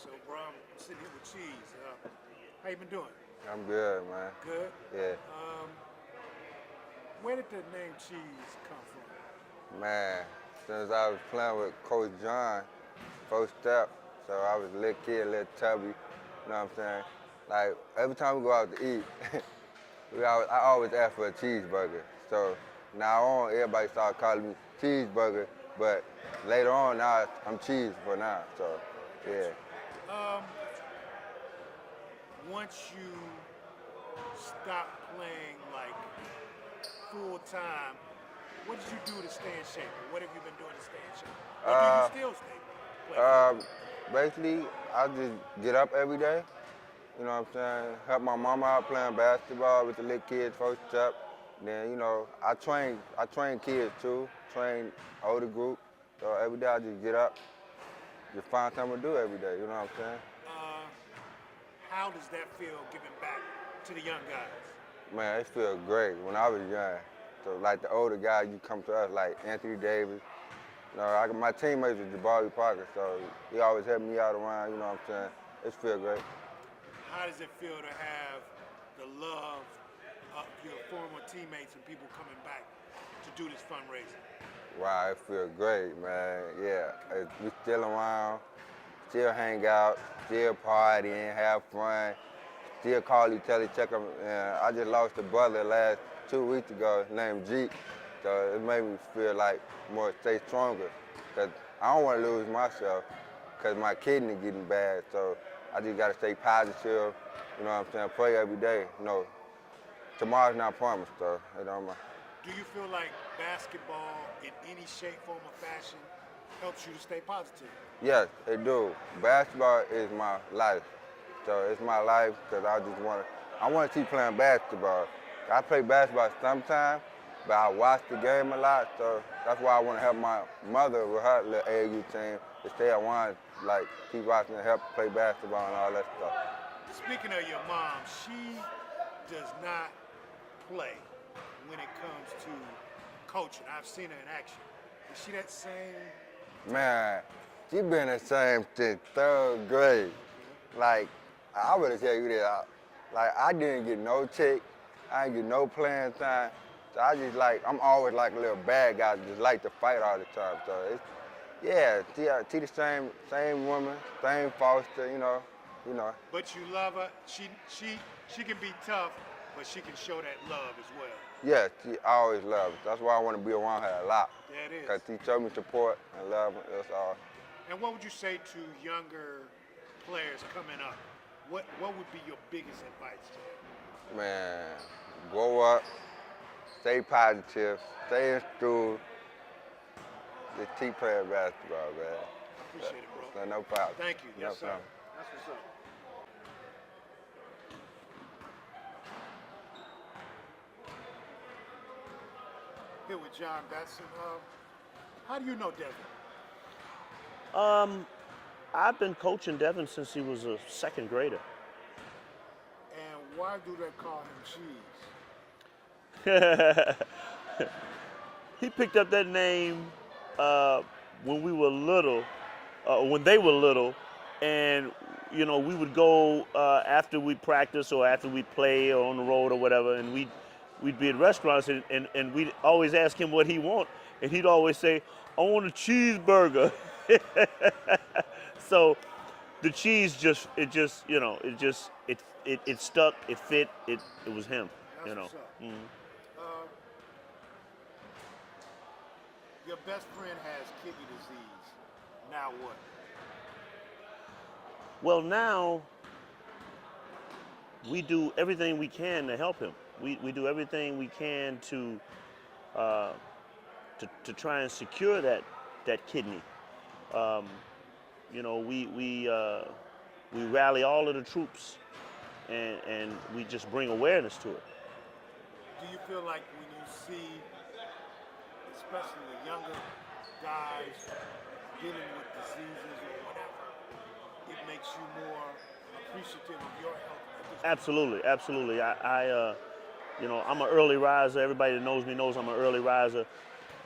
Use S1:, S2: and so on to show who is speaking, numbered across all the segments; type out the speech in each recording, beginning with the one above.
S1: So, bro, I'm sitting here with Cheese. How you been doing?
S2: I'm good, man.
S1: Good.
S2: Yeah,
S1: Where did the name Cheese come from?
S2: man. Since I was playing with Coach John, first step, so I was a little kid, a little tubby. You know what I'm saying? Like every time we go out to eat, I always ask for a cheeseburger. So now on, everybody started calling me cheeseburger, but later on now I'm cheese for now. So yeah.
S1: Um, Once you stopped playing like full time, what did you do to stay in shape? Or what have you been doing to stay in shape? Or do you
S2: Uh,
S1: still stay play football?
S2: um, Basically, I just get up every day. You know what I'm saying? Help my mama out playing basketball with the little kids first step. Then, I train kids too, train older group. So every day I just get up, just find something to do every day, you know what I'm saying?
S1: Uh, how does that feel giving back to the young guys?
S2: Man, it feels great when I was young. So like the older guys, you come to us like Anthony Davis. My teammates was Jabari Parker, so he always helped me out around, you know what I'm saying? It feels great.
S1: How does it feel to have the love of your former teammates and people coming back to do this fundraiser?
S2: Wow, it feels great, man. Yeah, we still around, still hang out, still partying, have fun, still call each other, check them. I just lost a brother last 2 weeks ago named Jeep, so it made me feel like more stay stronger, cause I don't want to lose myself, cause my kidney getting bad. So I just gotta stay positive. You know what I'm saying? Pray every day. Tomorrow's not promised, though. You know,
S1: Do you feel like basketball in any shape, form, or fashion helps you to stay positive?
S2: yes, it do. Basketball is my life. So it's my life because I want to keep playing basketball. I play basketball sometimes, but I watch the game a lot. So that's why I want to help my mother with her little AAU team to stay around, like keep watching and help play basketball and all that stuff.
S1: Speaking of your mom, she does not play when it comes to coaching. I've seen her in action. Is she that same?
S2: Man, she been the same since third grade. Like, I would tell you that. Like, I didn't get no check. I didn't get no playing time. So I'm always like a little bad guy, just like to fight all the time. So yeah, she the same woman, same Foster, you know.
S1: But you love her. She can be tough, but she can show that love as well.
S2: Yeah, she always loves. That's why I want to be around her a lot.
S1: That is.
S2: Cause she showed me support and love. That's all.
S1: And what would you say to younger players coming up? What would be your biggest advice to them?
S2: Man, grow up, stay positive, stay in school, just keep playing basketball, man.
S1: I appreciate it, bro.
S2: So no problem.
S1: Thank you.
S2: No
S1: Yes, sir.
S2: problem.
S1: That's what's up. Here with John Dotson. How do you know Devin?
S3: Um, I've been coaching Devin since he was a second grader.
S1: And why do they call him Cheese?
S3: He picked up that name when we were little, when they were little, and we would go after we practice or after we play or on the road or whatever, and we'd be at restaurants and we'd always ask him what he want, and he'd always say, "I want a cheeseburger." So the cheese it stuck, it fit, it was him,
S1: That's what's up.
S3: Mhm.
S1: Uh, your best friend has kidney disease. Now what?
S3: Well, now we do everything we can to help him. We do everything we can uh, to try and secure that kidney. Um, we rally all of the troops, and we just bring awareness to it.
S1: Do you feel like when you see, especially the younger guys dealing with diseases or whatever, it makes you more appreciative of your health at this
S3: Absolutely, absolutely. I'm an early riser. Everybody that knows me knows I'm an early riser.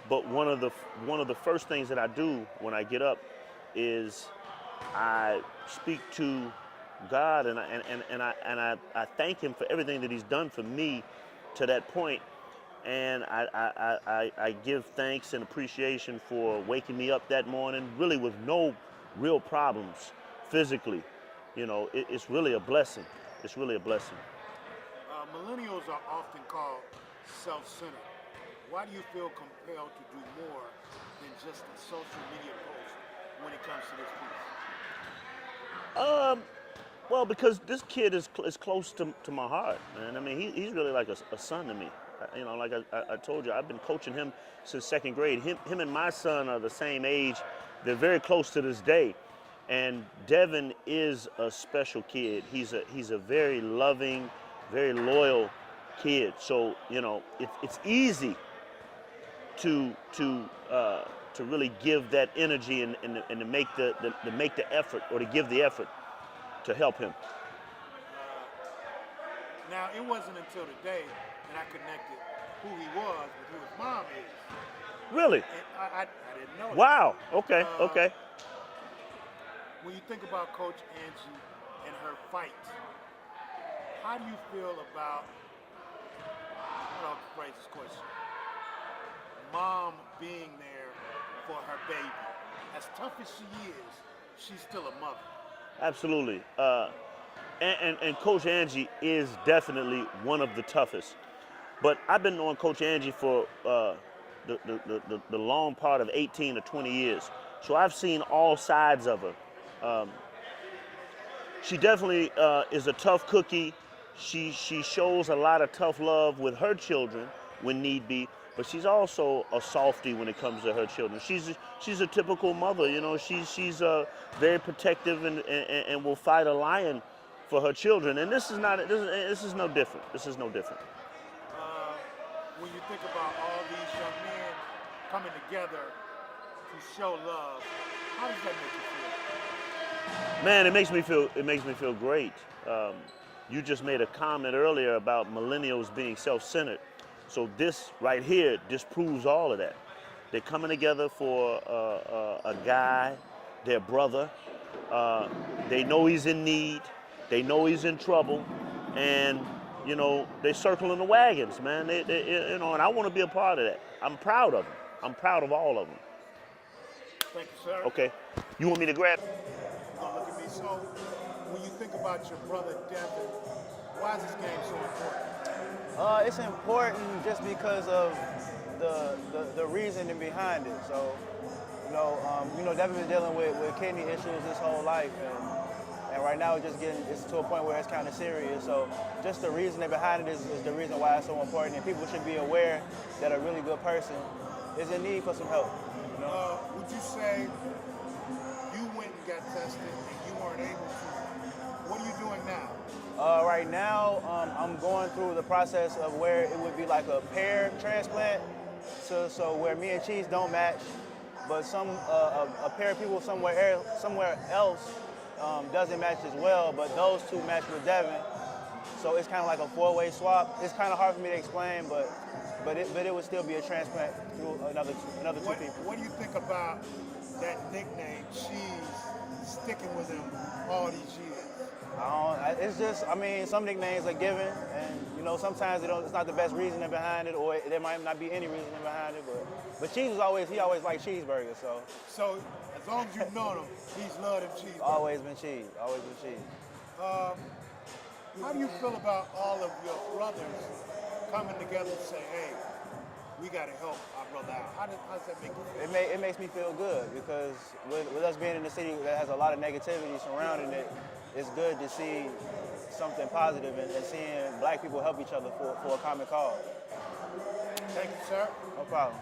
S3: But one of the first things that I do when I get up is I speak to God and I thank Him for everything that He's done for me to that point. And I give thanks and appreciation for waking me up that morning, really with no real problems physically. It's really a blessing. It's really a blessing.
S1: Millennials are often called self-centered. Why do you feel compelled to do more than just a social media post when it comes to this piece?
S3: Um, well, because this kid is close to my heart, man. I mean, he's really like a son to me. Like I told you, I've been coaching him since second grade. Him and my son are the same age. They're very close to this day. And Devin is a special kid. He's a very loving, very loyal kid. So it's easy to really give that energy and to make the effort, or to give the effort to help him.
S1: Now, it wasn't until today that I connected who he was with who his mom is.
S3: Really?
S1: And I didn't know that.
S3: Wow. Okay. Okay.
S1: When you think about Coach Angie and her fight, how do you feel about, how do I phrase this question, mom being there for her baby? As tough as she is, she's still a mother.
S3: Absolutely. And Coach Angie is definitely one of the toughest. But I've been knowing Coach Angie for the long part of 18 or 20 years. So I've seen all sides of her. She definitely is a tough cookie. She shows a lot of tough love with her children when need be, but she's also a softie when it comes to her children. She's a typical mother, She's very protective and will fight a lion for her children. And this is no different. This is no different.
S1: When you think about all these young men coming together to show love, how does that make you feel?
S3: Man, it makes me feel great. You just made a comment earlier about millennials being self-centered. So this right here disproves all of that. They're coming together for a guy, their brother. They know he's in need. They know he's in trouble, and they're circling the wagons, man. And I want to be a part of that. I'm proud of them. I'm proud of all of them.
S1: Thank you, sir.
S3: Okay. You want me to grab?
S1: Look at me. So, when you think about your brother Devin, why is this game so important?
S4: It's important just because of the reasoning behind it. So, Devin been dealing with kidney issues his whole life, and right now it's to a point where it's kind of serious. So, just the reasoning behind it is the reason why it's so important, and people should be aware that a really good person is in need for some help.
S1: Would you say you went and got tested and you weren't able to? What are you doing now?
S4: Right now, I'm going through the process of where it would be like a pair transplant, so where me and Cheese don't match, but a pair of people somewhere else doesn't match as well, but those two match with Devin. So it's kind of like a four-way swap. It's kind of hard for me to explain, but it would still be a transplant through another two people.
S1: What do you think about that nickname, Cheese, sticking with him all these years?
S4: It's just, some nicknames are given, and sometimes it's not the best reasoning behind it, or there might not be any reasoning behind it. But Cheese he always liked cheeseburgers, so.
S1: So as long as you've known him, he's loved him cheeseburgers.
S4: Always been cheese. Always been cheese.
S1: How do you feel about all of your brothers coming together and say, hey, we got to help our brother out? How does that make you feel?
S4: It makes me feel good because with us being in a city that has a lot of negativity surrounding it, it's good to see something positive and seeing black people help each other for a common cause.
S1: Thank you, sir.
S4: No problem.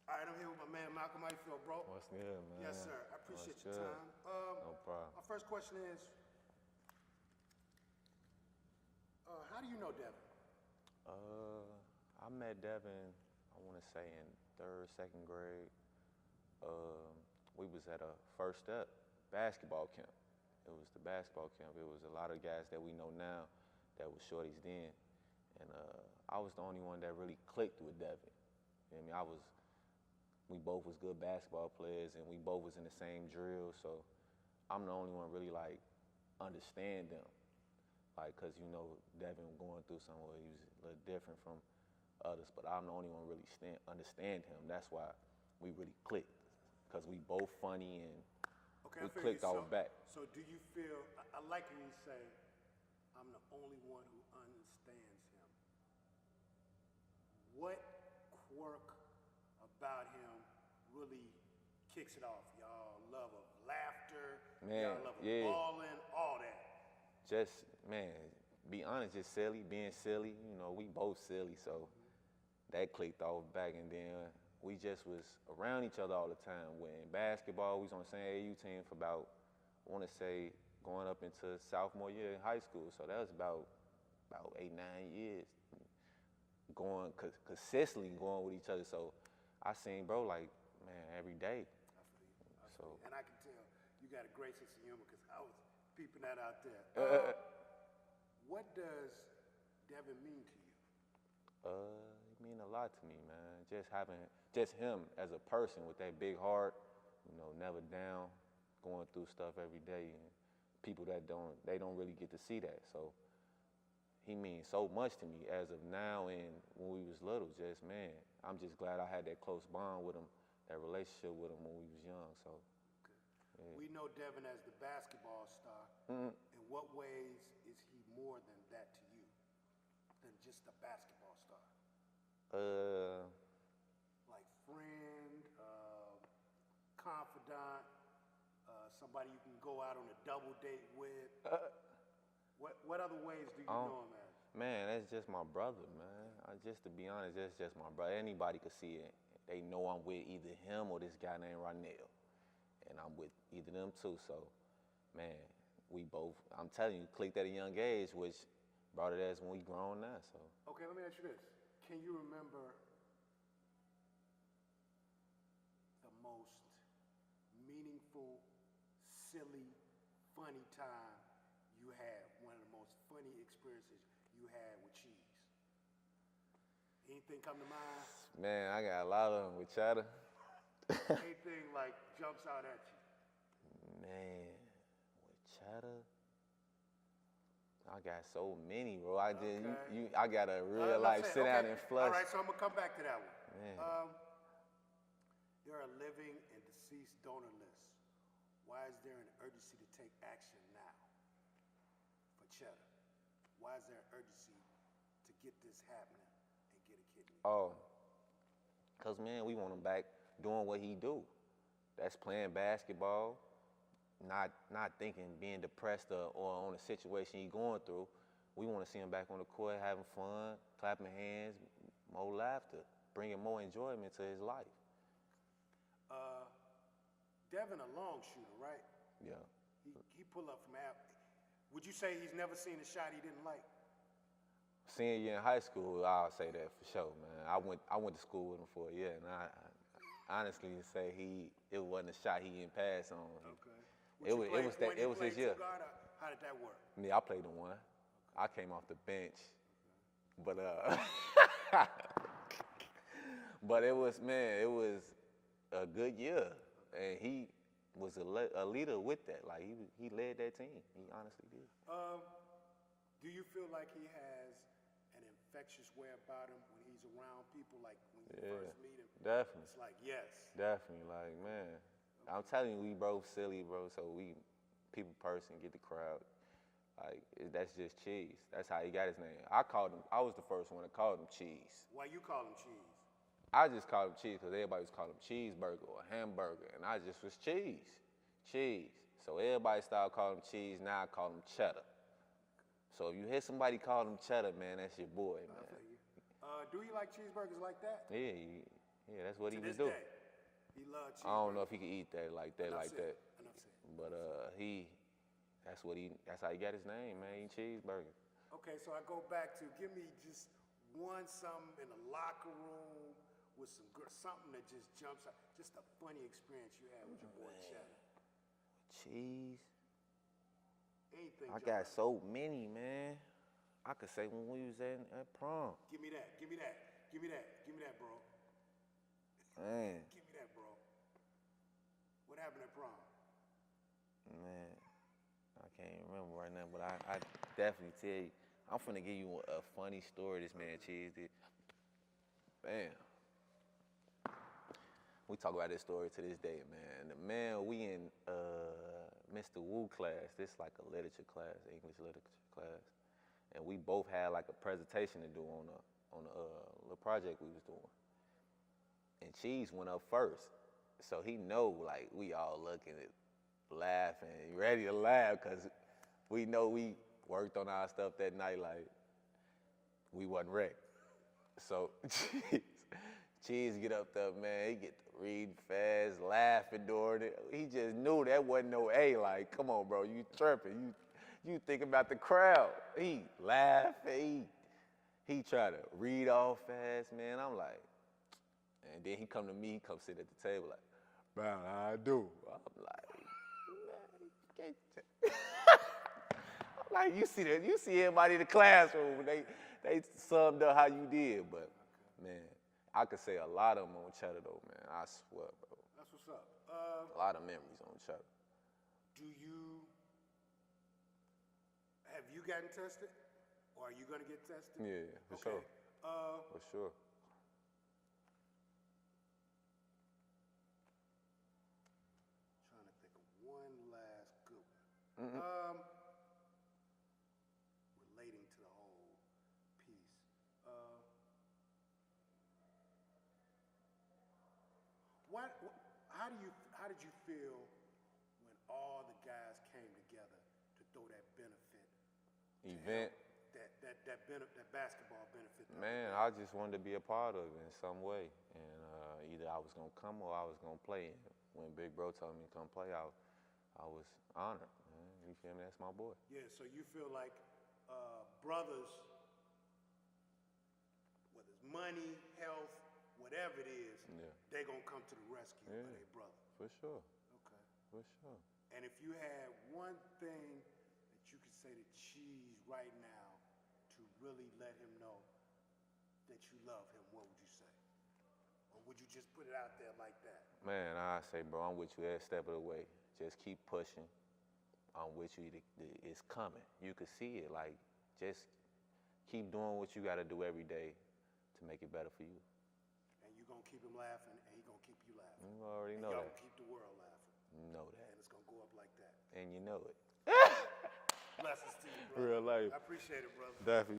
S1: All right, I'm here with my man Malcolm. How you feel, bro?
S2: What's good, man?
S1: Yes, sir. I appreciate
S2: What's
S1: your
S2: good?
S1: time.
S2: No problem.
S1: My first question is, how do you know Devin?
S2: I met Devin, I want to say in third, second grade. We was at a First Step basketball camp. It was the basketball camp. It was a lot of guys that we know now that was shorties then. And I was the only one that really clicked with Devin. You know what I mean?
S5: we both was good basketball players, and we both was in the same drill. So I'm the only one really like understand them, like, cause you know Devin going through something where he was a little different from others, but I'm the only one really understand him. That's why we really clicked, cause we both funny and
S1: Okay,
S5: we
S1: I feel
S5: clicked
S1: you.
S5: off back.
S1: So do you feel, I like when you say, I'm the only one who understands him. What quirk about him really kicks it off? Y'all love of laughter,
S5: Man,
S1: y'all love of
S5: yeah.
S1: balling, all that.
S5: Just, man, be honest, just silly, being silly. You know, we both silly, so that clicked off back, and then we just was around each other all the time. When in basketball, we was on the same AU team for about, I want to say, going up into sophomore year in high school. So that was about 8, 9 years going, consistently going with each other. So I seen bro like, man, every day.
S1: I feel you. I feel
S5: So-
S1: you. And I can tell you got a great sense of humor because I was peeping that out there. What does Devin mean to you?
S5: It mean a lot to me, man. Just him as a person with that big heart, you know, never down, going through stuff every day, and people that don't really get to see that. So he means so much to me as of now and when we was little. Just, man, I'm just glad I had that close bond with him, that relationship with him when we was young. So
S1: We know Devin as the basketball star.
S5: Mm-hmm.
S1: In what ways is he more than that to you? Than just a basketball star? Like friend, confidant, somebody you can go out on a double date with? What other ways do you know him as?
S5: Man, that's just my brother, man. Just to be honest, that's just my brother. Anybody could see it. They know I'm with either him or this guy named Ronell. And I'm with either of them too. So, man, we both, I'm telling you, clicked at a young age, which brought it as when we grown now. So,
S1: Okay, let me ask you this. Can you remember the most meaningful, silly, funny time you had? One of the most funny experiences you had with Cheese? Anything come to mind?
S5: man, I got a lot of them with Chatter.
S1: Anything like jumps out at you?
S5: Man, with Chatter, I got so many, bro. I just,
S1: Okay.
S5: I gotta real
S1: Let's
S5: life
S1: say-
S5: sit down
S1: okay.
S5: and flush.
S1: All right, so I'm gonna come back to that one.
S5: Man.
S1: There are living and deceased donor lists. Why is there an urgency to take action now for Cheddar? Why is there an urgency to get this happening and get a kidney?
S5: Oh, cause man, we want him back doing what he do. That's playing basketball, not thinking, being depressed or on a situation he going through. We want to see him back on the court, having fun, clapping hands, more laughter, bringing more enjoyment to his life.
S1: Devin, a long shooter, right?
S5: Yeah.
S1: He pull up from out. Would you say he's never seen a shot he didn't like?
S5: Senior year in high school, I'll say that for sure, man. I went to school with him for a year, and I honestly say it wasn't a shot he didn't pass on.
S1: Okay.
S5: It was his year.
S1: Guard, how did that work?
S5: Yeah, I played the one. I came off the bench, but but it was a good year, and he was a leader with that. Like he led that team. He honestly did.
S1: Do you feel like he has an infectious way about him when he's around people, like when you first meet him?
S5: Definitely.
S1: It's like, yes.
S5: Definitely, like, man. I'm telling you, we both silly, bro, so people person, get the crowd. Like, that's just Cheese. That's how he got his name. I was the first one to call him Cheese.
S1: Why you call him Cheese?
S5: I just called him Cheese because everybody was calling him cheeseburger or hamburger, and I just was Cheese. Cheese. So everybody started calling him Cheese, now I call him Cheddar. So if you hear somebody call him Cheddar, man, that's your boy, man.
S1: I feel you. Do you like cheeseburgers like that?
S5: Yeah, that's what he
S1: To
S5: would
S1: this
S5: do.
S1: day, he loves cheeseburgers.
S5: I don't know if he could eat that like that,
S1: Enough said. Enough said.
S5: But that's how he got his name, man. Eating cheeseburger.
S1: Okay, so I go back to give me just something in the locker room with something that just jumps out, just a funny experience you had with your boy Cheddar.
S5: Cheese.
S1: Anything.
S5: I
S1: jump
S5: got
S1: out.
S5: so many, man. I could say when we was at prom.
S1: Give me that. Give me that. Give me that, bro.
S5: Man.
S1: Give me that, What happened at prom?
S5: Man, I can't remember right now, but I definitely tell you. I'm finna give you a funny story this man Cheese did. Bam. We talk about this story to this day, man. The man, we in Mr. Wu class. This like a literature class, English literature class, and we both had like a presentation to do on a little project we was doing. And Cheese went up first, so he know like we all looking at, laughing, ready to laugh, cause we know we worked on our stuff that night like we wasn't wrecked. So Cheese get up there, man. He get to reading fast, laughing during it. He just knew that wasn't no A. Like, come on, bro, you tripping. You think about the crowd. He laughing. He try to read all fast, man. I'm like, and then he come to me. He come sit at the table like, man, I do. I'm like, man, you can't. I'm like, you see everybody in the classroom. They summed up how you did, but man. I could say a lot of them on Cheddar though, man. I swear, bro.
S1: That's what's up.
S5: A lot of memories on Cheddar.
S1: Have you gotten tested? Or are you gonna get tested?
S5: Yeah, for
S1: Okay.
S5: sure. For sure.
S1: Trying to think of one last good one. Relating to the whole piece. How did you feel when all the guys came together to throw that benefit
S5: Event.
S1: that basketball benefit?
S5: Man, I just wanted to be a part of it in some way. And either I was going to come or I was going to play. And when Big Bro told me to come play, I was honored. Man. You feel me? That's my boy.
S1: Yeah, so you feel like brothers, whether it's money, health, whatever it is,
S5: Yeah.
S1: they're going to come to the rescue of their brother.
S5: For sure.
S1: Okay.
S5: For sure.
S1: And if you had one thing that you could say to Cheese right now to really let him know that you love him, what would you say? Or would you just put it out there like that?
S5: Man, I say, bro, I'm with you every step of the way. Just keep pushing. I'm with you. It's coming. You can see it. Like, just keep doing what you got to do every day to make it better for you.
S1: And you're going to keep him laughing, and he's going to keep you laughing.
S5: You already know
S1: y'all
S5: that.
S1: Gonna keep the world laughing.
S5: You know that.
S1: And it's going to go up like that.
S5: And you know it.
S1: Blessings to you, brother.
S5: Real life.
S1: I appreciate it, brother.
S5: Definitely.